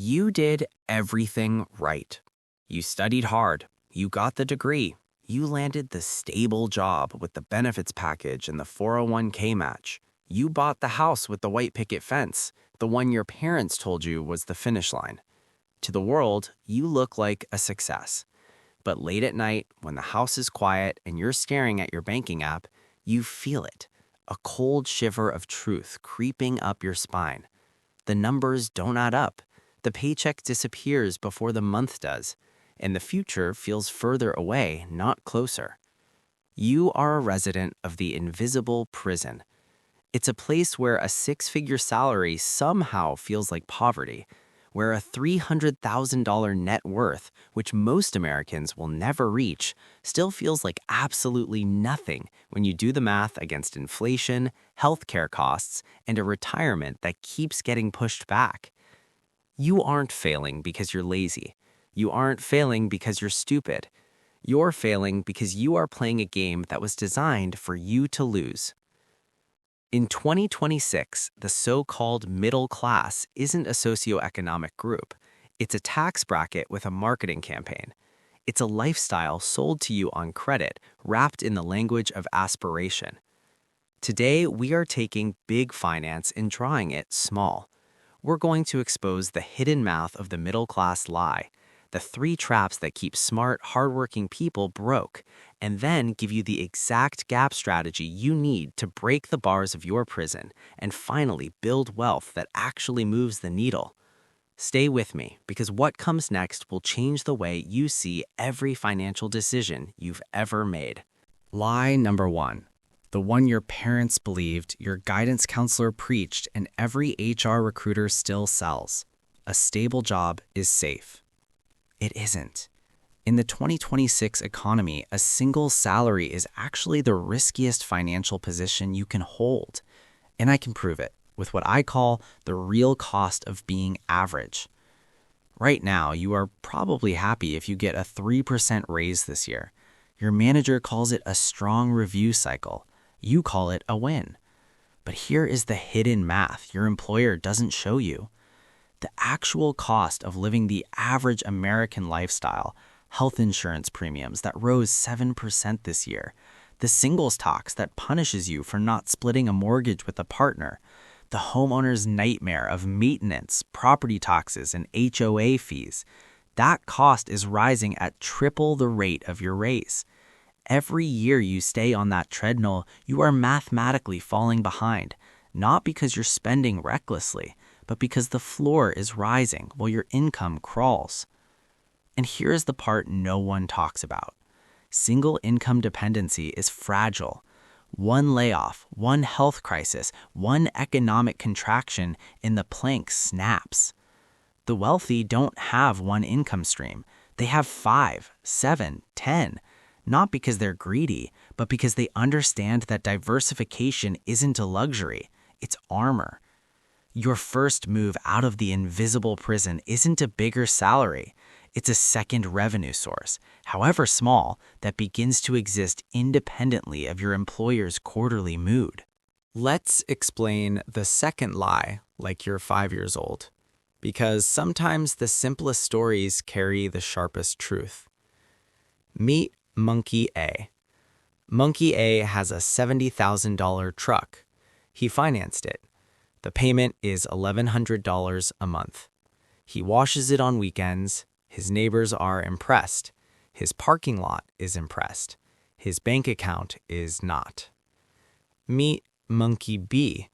You did everything right. You studied hard. You got the degree. You landed the stable job with the benefits package and the 401k match. You bought the house with the white picket fence, the one your parents told you was the finish line. To the world, you look like a success. But late at night, when the house is quiet and you're staring at your banking app, you feel it, a cold shiver of truth creeping up your spine. The numbers don't add up. The paycheck disappears before the month does, and the future feels further away, not closer. You are a resident of the invisible prison. It's a place where a six-figure salary somehow feels like poverty, where a $300,000 net worth, which most Americans will never reach, still feels like absolutely nothing when you do the math against inflation, healthcare costs, and a retirement that keeps getting pushed back. You aren't failing because you're lazy. You aren't failing because you're stupid. You're failing because you are playing a game that was designed for you to lose. In 2026, the so-called middle class isn't a socioeconomic group. It's a tax bracket with a marketing campaign. It's a lifestyle sold to you on credit, wrapped in the language of aspiration. Today, we are taking big finance and drawing it small. We're going to expose the hidden mouth of the middle-class lie, the three traps that keep smart, hardworking people broke, and then give you the exact gap strategy you need to break the bars of your prison and finally build wealth that actually moves the needle. Stay with me, because what comes next will change the way you see every financial decision you've ever made. Lie number one. The one your parents believed, your guidance counselor preached, and every HR recruiter still sells. A stable job is safe. It isn't. In the 2026 economy, a single salary is actually the riskiest financial position you can hold. And I can prove it with what I call the real cost of being average. Right now, you are probably happy if you get a 3% raise this year. Your manager calls it a strong review cycle. You call it a win. But here is the hidden math your employer doesn't show you. The actual cost of living the average American lifestyle, health insurance premiums that rose 7% this year, the singles tax that punishes you for not splitting a mortgage with a partner, the homeowner's nightmare of maintenance, property taxes, and HOA fees, that cost is rising at triple the rate of your raise. Every year you stay on that treadmill, you are mathematically falling behind, not because you're spending recklessly, but because the floor is rising while your income crawls. And here's the part no one talks about. Single income dependency is fragile. One layoff, one health crisis, one economic contraction, and the plank snaps. The wealthy don't have one income stream. They have 5, 7, 10. Not because they're greedy, but because they understand that diversification isn't a luxury, it's armor. Your first move out of the invisible prison isn't a bigger salary. It's a second revenue source, however small, that begins to exist independently of your employer's quarterly mood. Let's explain the second lie like you're 5 years old, because sometimes the simplest stories carry the sharpest truth. Meet Monkey A. Monkey A has a $70,000 truck. He financed it. The payment is $1,100 a month. He washes it on weekends. His neighbors are impressed. His parking lot is impressed. His bank account is not. Meet Monkey B.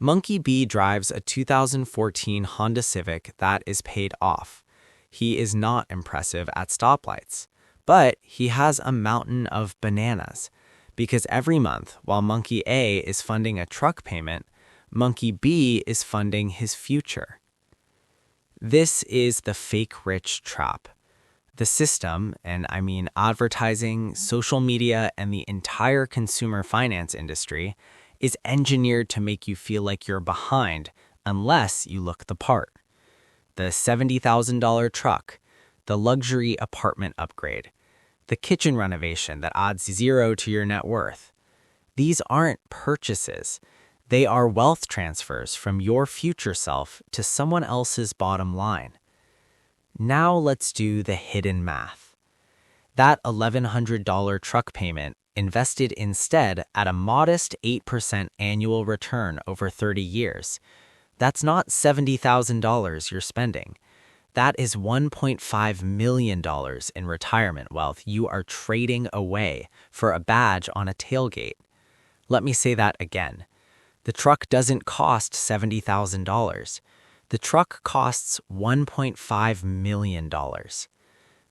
Monkey B drives a 2014 Honda Civic that is paid off. He is not impressive at stoplights. But he has a mountain of bananas, because every month, while Monkey A is funding a truck payment, Monkey B is funding his future. This is the fake rich trap. The system, and I mean advertising, social media, and the entire consumer finance industry, is engineered to make you feel like you're behind unless you look the part. The $70,000 truck, the luxury apartment upgrade, the kitchen renovation that adds 0 to your net worth. These aren't purchases. They are wealth transfers from your future self to someone else's bottom line. Now let's do the hidden math. That $1,100 truck payment invested instead at a modest 8% annual return over 30 years. That's not $70,000 you're spending. That is $1.5 million in retirement wealth you are trading away for a badge on a tailgate. Let me say that again. The truck doesn't cost $70,000. The truck costs $1.5 million.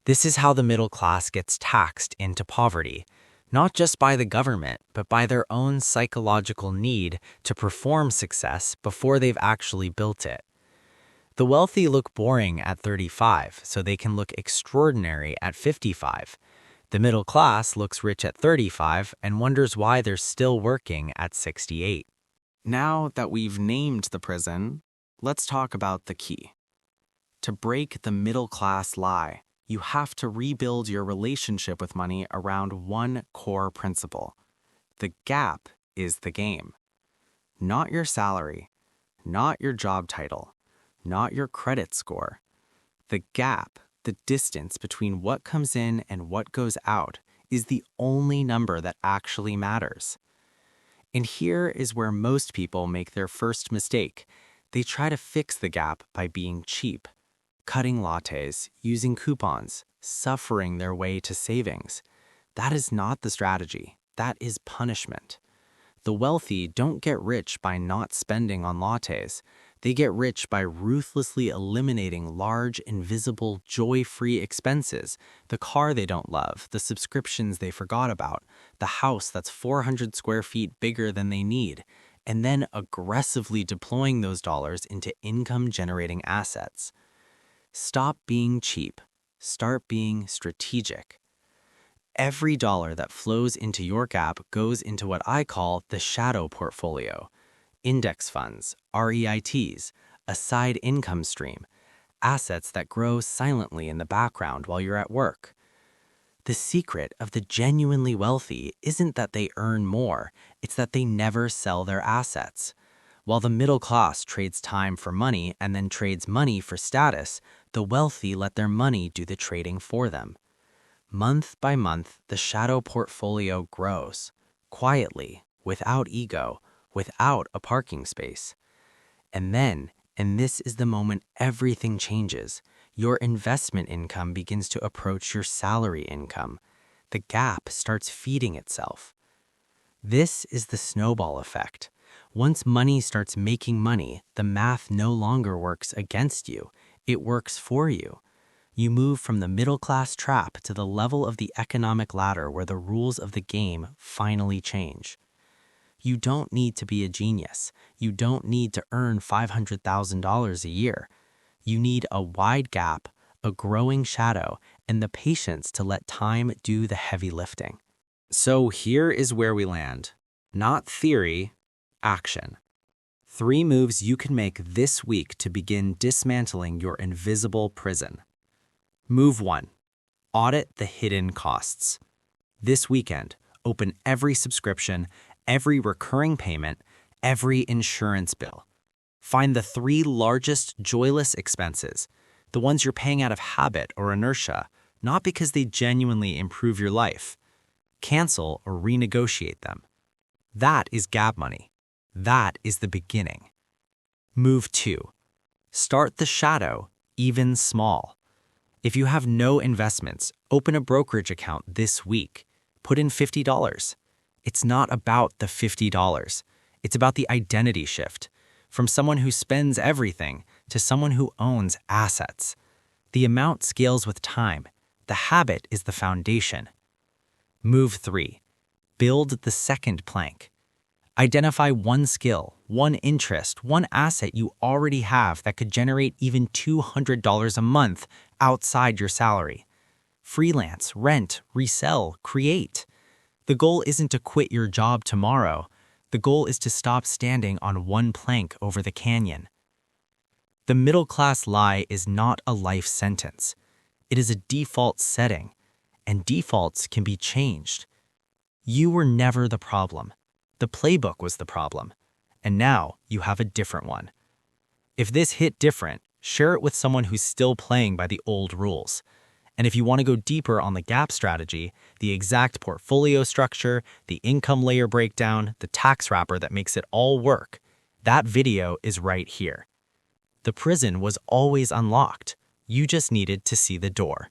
This is how the middle class gets taxed into poverty, not just by the government, but by their own psychological need to perform success before they've actually built it. The wealthy look boring at 35, so they can look extraordinary at 55. The middle class looks rich at 35 and wonders why they're still working at 68. Now that we've named the prison, let's talk about the key. To break the middle class lie, you have to rebuild your relationship with money around one core principle. The gap is the game. Not your salary, not your job title, not your credit score. The gap, the distance between what comes in and what goes out, is the only number that actually matters. And here is where most people make their first mistake. They try to fix the gap by being cheap, cutting lattes, using coupons, suffering their way to savings. That is not the strategy. That is punishment. The wealthy don't get rich by not spending on lattes. They get rich by ruthlessly eliminating large, invisible, joy-free expenses, the car they don't love, the subscriptions they forgot about, the house that's 400 square feet bigger than they need, and then aggressively deploying those dollars into income-generating assets. Stop being cheap. Start being strategic. Every dollar that flows into your gap goes into what I call the shadow portfolio. Index funds, REITs, a side income stream, assets that grow silently in the background while you're at work. The secret of the genuinely wealthy isn't that they earn more, it's that they never sell their assets. While the middle class trades time for money and then trades money for status, the wealthy let their money do the trading for them. Month by month, the shadow portfolio grows, quietly, without ego, without a parking space. And then, and this is the moment everything changes, your investment income begins to approach your salary income. The gap starts feeding itself. This is the snowball effect. Once money starts making money, the math no longer works against you. It works for you. You move from the middle-class trap to the level of the economic ladder where the rules of the game finally change. You don't need to be a genius. You don't need to earn $500,000 a year. You need a wide gap, a growing shadow, and the patience to let time do the heavy lifting. So here is where we land. Not theory, action. 3 moves you can make this week to begin dismantling your invisible prison. Move 1. Audit the hidden costs. This weekend, open every subscription, every recurring payment, every insurance bill. Find the 3 largest joyless expenses, the ones you're paying out of habit or inertia, not because they genuinely improve your life. Cancel or renegotiate them. That is gap money. That is the beginning. Move 2. Start the shadow, even small. If you have no investments, open a brokerage account this week. Put in $50. It's not about the $50. It's about the identity shift, from someone who spends everything to someone who owns assets. The amount scales with time. The habit is the foundation. Move 3. Build the second plank. Identify one skill, one interest, one asset you already have that could generate even $200 a month outside your salary. Freelance, rent, resell, create. The goal isn't to quit your job tomorrow. The goal is to stop standing on one plank over the canyon. The middle-class lie is not a life sentence. It is a default setting, and defaults can be changed. You were never the problem. The playbook was the problem. And now you have a different one. If this hit different, share it with someone who's still playing by the old rules. And if you want to go deeper on the gap strategy, the exact portfolio structure, the income layer breakdown, the tax wrapper that makes it all work, that video is right here. The prison was always unlocked. You just needed to see the door.